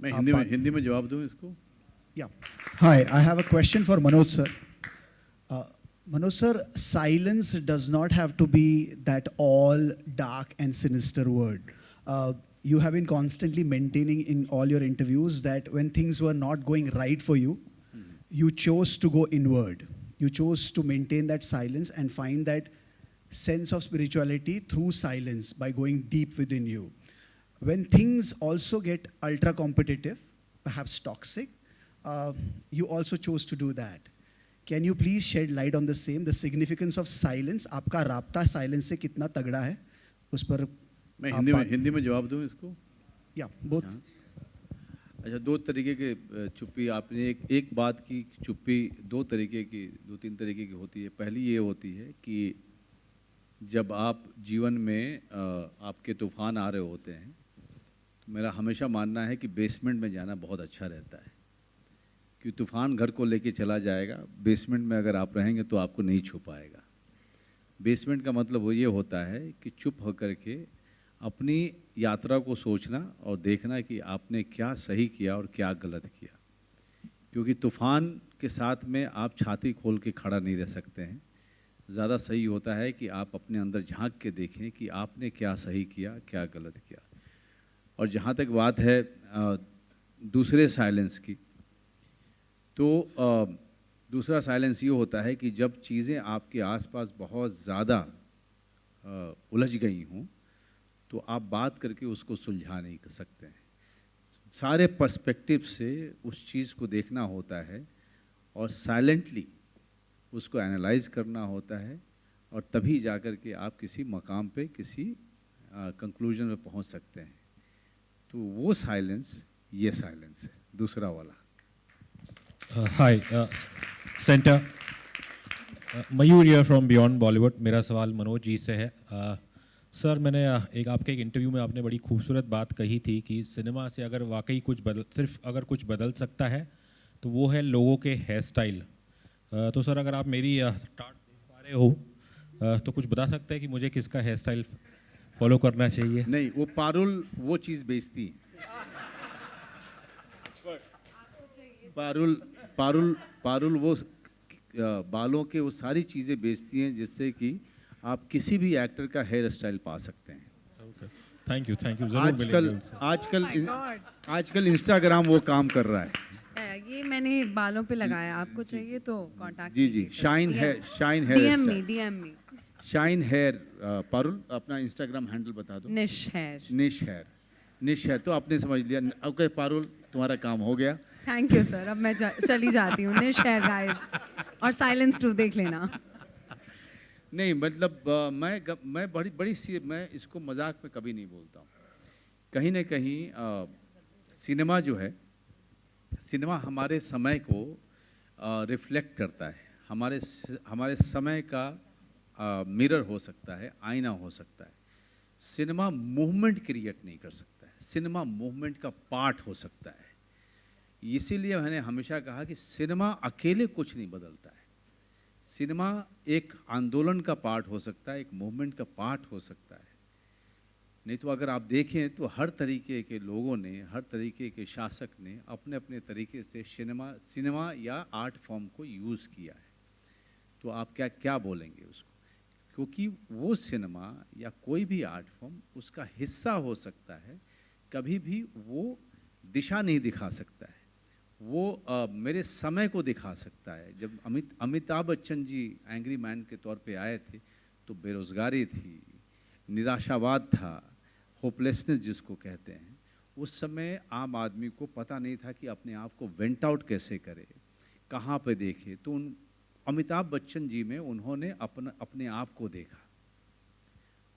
मैं आप हिंदी में जवाब दूं इसको? Yeah. Hi, I have a question for Manoj sir. Manoj sir, silence does not have to be that all dark and sinister word. You have been constantly maintaining in all your interviews that when things were not going right for you, you chose to go inward. You chose to maintain that silence and find that sense of spirituality through silence by going deep within you. When things also get ultra competitive, perhaps toxic, you also chose to do that. Can you please shed light on the same, the significance of silence? आपका राब्ता silence से कितना तगड़ा है उस पर मैं आप बात- हिंदी में जवाब दूं इसको? Yeah, both. हाँ। अच्छा, दो तरीके के चुप्पी आपने एक बात की चुप्पी दो तीन तरीके की होती है। पहली ये होती है कि जब आप जीवन में आपके तूफान आ रहे होते हैं तो मेरा हमेशा मानना है कि बेसमेंट में जाना बहुत अच्छा रहता है, क्योंकि तूफान घर को लेके चला जाएगा, बेसमेंट में अगर आप रहेंगे तो आपको नहीं छू पाएगा। बेसमेंट का मतलब वो ये होता है कि चुप होकर के अपनी यात्रा को सोचना और देखना कि आपने क्या सही किया और क्या गलत किया, क्योंकि तूफान के साथ में आप छाती खोल के खड़ा नहीं रह सकते हैं। ज़्यादा सही होता है कि आप अपने अंदर झांक के देखें कि आपने क्या सही किया, क्या गलत किया। और जहाँ तक बात है दूसरे साइलेंस की, तो दूसरा साइलेंस ये होता है कि जब चीज़ें आपके आसपास बहुत ज़्यादा उलझ गई हों तो आप बात करके उसको सुलझा नहीं कर सकते हैं। सारे पर्सपेक्टिव से उस चीज़ को देखना होता है और साइलेंटली उसको एनालाइज करना होता है, और तभी जाकर के आप किसी मकाम पे किसी कंक्लूजन में पहुंच सकते हैं। तो वो साइलेंस ये साइलेंस है, दूसरा वाला। हाय सेंटर, Mayur here from beyond Bollywood. मेरा सवाल मनोज जी से है। सर, मैंने एक इंटरव्यू में आपने बड़ी खूबसूरत बात कही थी कि सिनेमा से अगर वाकई अगर कुछ बदल सकता है तो वो है लोगों के हेयर स्टाइल। तो सर, अगर आप मेरी टाट देख पा रहे हो तो कुछ बता सकते हैं कि मुझे किसका हेयर स्टाइल फॉलो करना चाहिए? नहीं, वो पारुल वो चीज़ बेचती है। पारुल वो बालों के वो सारी चीज़ें बेचती हैं जिससे कि आप किसी भी एक्टर का हेयर स्टाइल पा सकते हैं। Thank you. आजकल इंस्टाग्राम वो काम कर रहा है। ये मैंने बालों पे लगाया, आपको चाहिए तो कांटेक्ट जी, shine hair DM me. Shine hair. Parul, अपना इंस्टाग्राम हैंडल बता दो। निश हेयर तो आपने समझ लिया। ओके पारुल, तुम्हारा काम हो गया। थैंक यू सर, अब मैं चली जाती हूँ। निश हेयर गाइस, और साइलेंस टू देख लेना। नहीं, मतलब मैं बड़ी सी, मैं इसको मजाक में कभी नहीं बोलता हूँ। कहीं ना कहीं सिनेमा जो है, सिनेमा हमारे समय को रिफ्लेक्ट करता है। हमारे समय का मिरर हो सकता है, आईना हो सकता है। सिनेमा मूवमेंट क्रिएट नहीं कर सकता है, सिनेमा मूवमेंट का पार्ट हो सकता है। इसीलिए मैंने हमेशा कहा कि सिनेमा अकेले कुछ नहीं बदलता है। सिनेमा एक आंदोलन का पार्ट हो सकता है, एक मूवमेंट का पार्ट हो सकता है। नहीं तो अगर आप देखें तो हर तरीके के लोगों ने, हर तरीके के शासक ने अपने अपने तरीके से सिनेमा या आर्ट फॉर्म को यूज़ किया है। तो आप क्या बोलेंगे उसको, क्योंकि वो सिनेमा या कोई भी आर्ट फॉर्म उसका हिस्सा हो सकता है, कभी भी वो दिशा नहीं दिखा सकता है। वो मेरे समय को दिखा सकता है। जब अमिताभ बच्चन जी एंग्री मैन के तौर पे आए थे तो बेरोज़गारी थी, निराशावाद था, होपलेसनेस जिसको कहते हैं। उस समय आम आदमी को पता नहीं था कि अपने आप को वेंट आउट कैसे करे, कहाँ पे देखे। तो अमिताभ बच्चन जी में उन्होंने अपने आप को देखा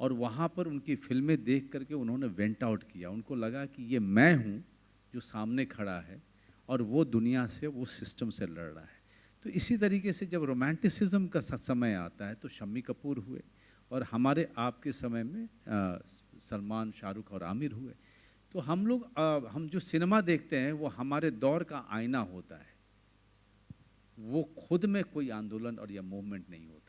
और वहाँ पर उनकी फिल्में देख करके उन्होंने वेंट आउट किया। उनको लगा कि ये मैं हूँ जो सामने खड़ा है और वो दुनिया से, वो सिस्टम से लड़ रहा है। तो इसी तरीके से जब रोमांटिसिज्म का समय आता है तो शम्मी कपूर हुए, और हमारे आपके समय में सलमान, शाहरुख और आमिर हुए। तो हम जो सिनेमा देखते हैं वो हमारे दौर का आईना होता है। वो खुद में कोई आंदोलन और या मूवमेंट नहीं होता।